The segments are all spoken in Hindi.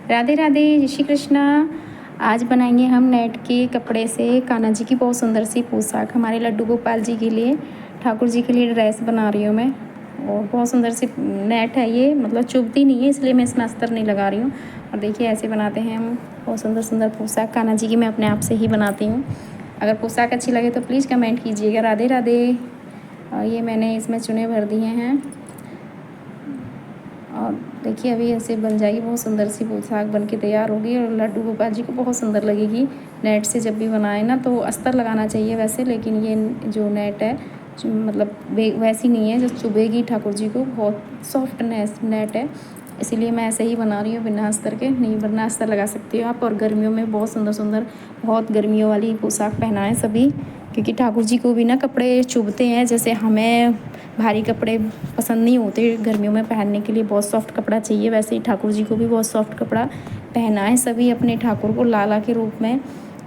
राधे राधे, जय श्री कृष्णा। आज बनाएंगे हम नेट के कपड़े से कान्हा जी की बहुत सुंदर सी पोशाक। हमारे लड्डू गोपाल जी के लिए, ठाकुर जी के लिए ड्रेस बना रही हूँ मैं। और बहुत सुंदर सी नेट है ये, मतलब चुभती नहीं है, इसलिए मैं इसमें अस्तर नहीं लगा रही हूँ। और देखिए ऐसे बनाते हैं हम बहुत सुंदर सुंदर पोशाक कान्हा जी की। मैं अपने आप से ही बनाती हूँ। अगर पोशाक अच्छी लगे तो प्लीज़ कमेंट कीजिएगा। राधे राधे। और ये मैंने इसमें चुने भर दिए हैं। और देखिए अभी ऐसे बन जाएगी, बहुत सुंदर सी पोशाक बन के तैयार होगी और लड्डू गोपाल जी को बहुत सुंदर लगेगी। नेट से जब भी बनाए ना तो अस्तर लगाना चाहिए वैसे, लेकिन ये जो नेट है मतलब वैसी नहीं है जो चुभेगी ठाकुर जी को। बहुत सॉफ्ट नेट है, इसीलिए मैं ऐसे ही बना रही हूँ बिना अस्तर के। नहीं बिना अस्तर लगा सकती हो आप। और गर्मियों में बहुत सुंदर सुंदर, बहुत गर्मियों वाली पोशाक पहनाएं सभी, क्योंकि ठाकुर जी को भी ना कपड़े चुभते हैं। जैसे हमें भारी कपड़े पसंद नहीं होते गर्मियों में पहनने के लिए, बहुत सॉफ्ट कपड़ा चाहिए, वैसे ही ठाकुर जी को भी बहुत सॉफ्ट कपड़ा पहनाएं सभी। अपने ठाकुर को लाला के रूप में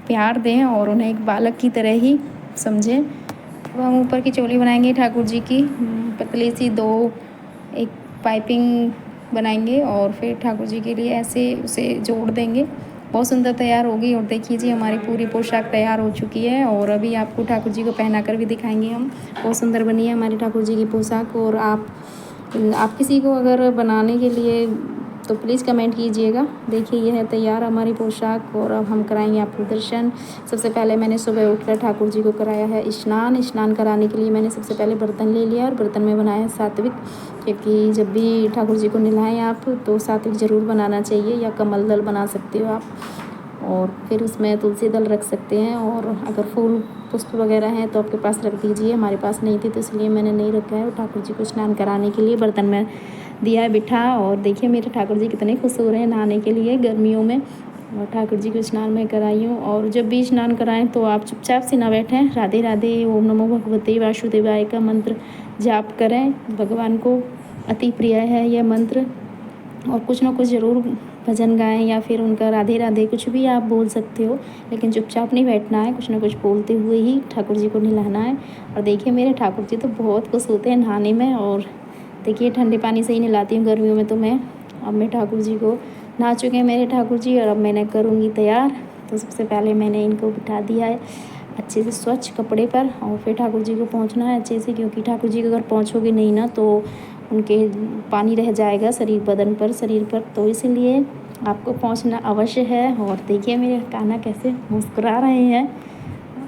प्यार दें और उन्हें एक बालक की तरह ही समझें। अब हम ऊपर की चोली बनाएंगे ठाकुर जी की, पतली सी एक पाइपिंग बनाएंगे और फिर ठाकुर जी के लिए ऐसे उसे जोड़ देंगे। बहुत सुंदर तैयार होगी। और देखिए जी हमारी पूरी पोशाक तैयार हो चुकी है और अभी आपको ठाकुर जी को पहना कर भी दिखाएंगे हम। बहुत सुंदर बनी है हमारी ठाकुर जी की पोशाक। और आप किसी को अगर बनाने के लिए तो प्लीज़ कमेंट कीजिएगा। देखिए यह है तैयार हमारी पोशाक और अब हम कराएंगे आपको दर्शन। सबसे पहले मैंने सुबह उठकर ठाकुर जी को कराया है स्नान कराने के लिए मैंने सबसे पहले बर्तन ले लिया और बर्तन में बनाया है सात्विक, क्योंकि जब भी ठाकुर जी को नहलाएं आप तो सात्विक ज़रूर बनाना चाहिए, या कमल दल बना सकते हो आप। और फिर उसमें तुलसी दल रख सकते हैं, और अगर फूल पुष्प वगैरह हैं तो आपके पास रख दीजिए। हमारे पास नहीं थी तो इसलिए मैंने नहीं रखा है। और ठाकुर जी को स्नान कराने के लिए बर्तन में दिया है बिठा। और देखिए मेरे ठाकुर जी कितने खुश हो रहे हैं नहाने के लिए गर्मियों में। और ठाकुर जी को स्नान में कराई हूँ। और जब भी स्नान कराएं तो आप चुपचाप से ना बैठें। राधे राधे, ओम नमो भगवते वासुदेवाय का मंत्र जाप करें। भगवान को अति प्रिय है यह मंत्र। और कुछ ना कुछ ज़रूर भजन गाएं या फिर उनका राधे राधे कुछ भी आप बोल सकते हो, लेकिन चुपचाप नहीं बैठना है, कुछ ना कुछ बोलते हुए ही ठाकुर जी को नहलाना है। और देखिए मेरे ठाकुर जी तो बहुत खुश होते हैं नहाने में। और देखिए ठंडे पानी से ही नहलाती हूँ गर्मियों में तो मैं। अब मैं ठाकुर जी को नहा चुके हैं मेरे ठाकुर जी और अब मैंने करूँगी तैयार। तो सबसे पहले मैंने इनको बिठा दिया है अच्छे से स्वच्छ कपड़े पर और फिर ठाकुर जी को पोंछना है अच्छे से, क्योंकि ठाकुर जी को अगर पोंछोगे नहीं ना तो उनके पानी रह जाएगा शरीर पर, तो इसीलिए आपको पोंछना अवश्य है। और देखिए मेरे कान्हा कैसे मुस्कुरा रहे हैं।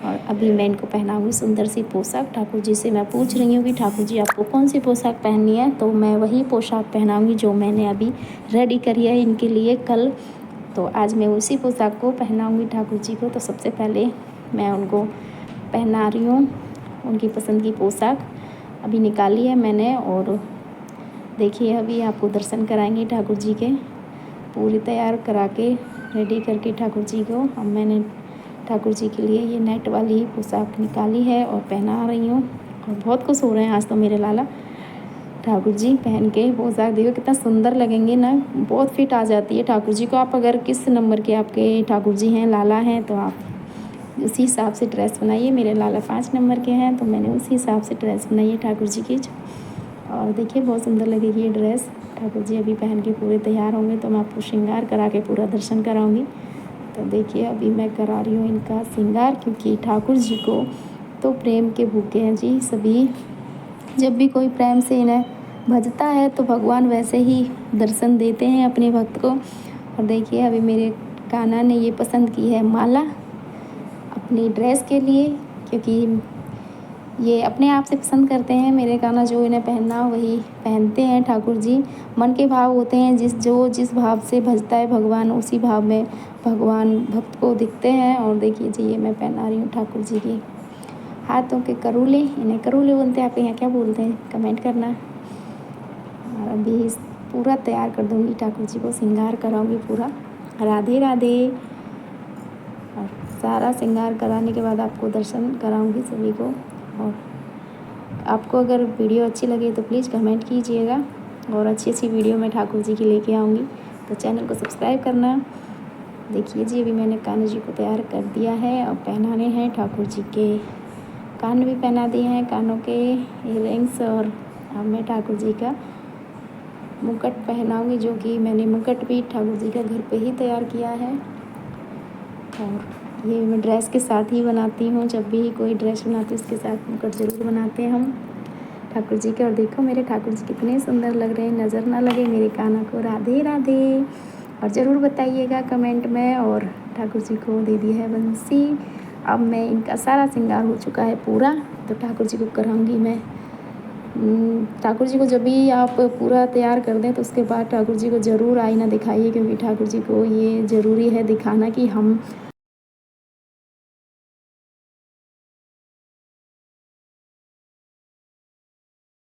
और अभी मैं इनको पहनाऊंगी सुंदर सी पोशाक। ठाकुर जी से मैं पूछ रही हूँ कि ठाकुर जी आपको कौन सी पोशाक पहननी है, तो मैं वही पोशाक पहनाऊंगी जो मैंने अभी रेडी करी है इनके लिए कल। तो आज मैं उसी पोशाक को पहनाऊंगी ठाकुर जी को। तो सबसे पहले मैं उनको पहना रही हूँ उनकी पसंद की पोशाक, अभी निकाली है मैंने। और देखिए अभी आपको दर्शन कराएंगे ठाकुर जी के, पूरी तैयार करा के रेडी करके ठाकुर जी को। अब मैंने ठाकुर जी के लिए ये नेट वाली पोशाक निकाली है और पहना रही हूँ। और बहुत खुश हो रहे हैं आज तो मेरे लाला ठाकुर जी पहन के पोशाक। देखो कितना सुंदर लगेंगे ना, बहुत फिट आ जाती है ठाकुर जी को। आप अगर किस नंबर के आपके ठाकुर जी हैं, लाला हैं, तो आप उसी हिसाब से ड्रेस बनाइए। मेरे लाला 5 नंबर के हैं तो मैंने उसी हिसाब से ड्रेस बनाई है ठाकुर जी की। और देखिए बहुत सुंदर लगेगी ये ड्रेस। ठाकुर जी अभी पहन के पूरे तैयार होंगे तो मैं आपको श्रृंगार करा के पूरा दर्शन कराऊंगी। तो देखिए अभी मैं करा रही हूँ इनका श्रृंगार, क्योंकि ठाकुर जी को तो प्रेम के भूखे हैं जी सभी। जब भी कोई प्रेम से इन्हें भजता है तो भगवान वैसे ही दर्शन देते हैं अपने भक्त को। और देखिए अभी मेरे कान्हा ने ये पसंद की है माला अपनी ड्रेस के लिए, क्योंकि ये अपने आप से पसंद करते हैं मेरे कान्हा। जो इन्हें पहनना वही पहनते हैं ठाकुर जी। मन के भाव होते हैं, जिस भाव से भजता है भगवान उसी भाव में भगवान भक्त को दिखते हैं। और देखिए जी ये मैं पहना रही हूँ ठाकुर जी की हाथों के करूले, इन्हें करूले बोलते हैं, आपके यहाँ क्या बोलते हैं कमेंट करना। और अभी पूरा तैयार कर दूँगी ठाकुर जी को, श्रृंगार कराऊँगी पूरा। राधे राधे। और सारा श्रृंगार कराने के बाद आपको दर्शन कराऊँगी सभी को। और आपको अगर वीडियो अच्छी लगे तो प्लीज़ कमेंट कीजिएगा। और अच्छी अच्छी वीडियो मैं ठाकुर जी की लेके आऊँगी, तो चैनल को सब्सक्राइब करना। देखिए जी अभी मैंने कान्हा जी को तैयार कर दिया है और पहनाने हैं ठाकुर जी के कान भी पहना दिए हैं, कानों के इयररिंग्स। और अब मैं ठाकुर जी का मुकुट पहनाऊँगी, जो कि मैंने मुकुट भी ठाकुर जी का घर पे ही तैयार किया है। और ये मैं ड्रेस के साथ ही बनाती हूँ, जब भी कोई ड्रेस बनाती हूँ उसके साथ मुकुट ज़रूर बनाते हैं हम ठाकुर जी के। और देखो मेरे ठाकुर जी कितने सुंदर लग रहे हैं, नज़र ना लगे मेरे काना को। राधे राधे। और ज़रूर बताइएगा कमेंट में। और ठाकुर जी को दे दी है बंसी। अब मैं इनका सारा श्रृंगार हो चुका है पूरा, तो ठाकुर जी को कराऊंगी मैं। ठाकुर जी को जब भी आप पूरा तैयार कर दें तो उसके बाद ठाकुर जी को ज़रूर आईना दिखाइए, क्योंकि ठाकुर जी को ये ज़रूरी है दिखाना कि हम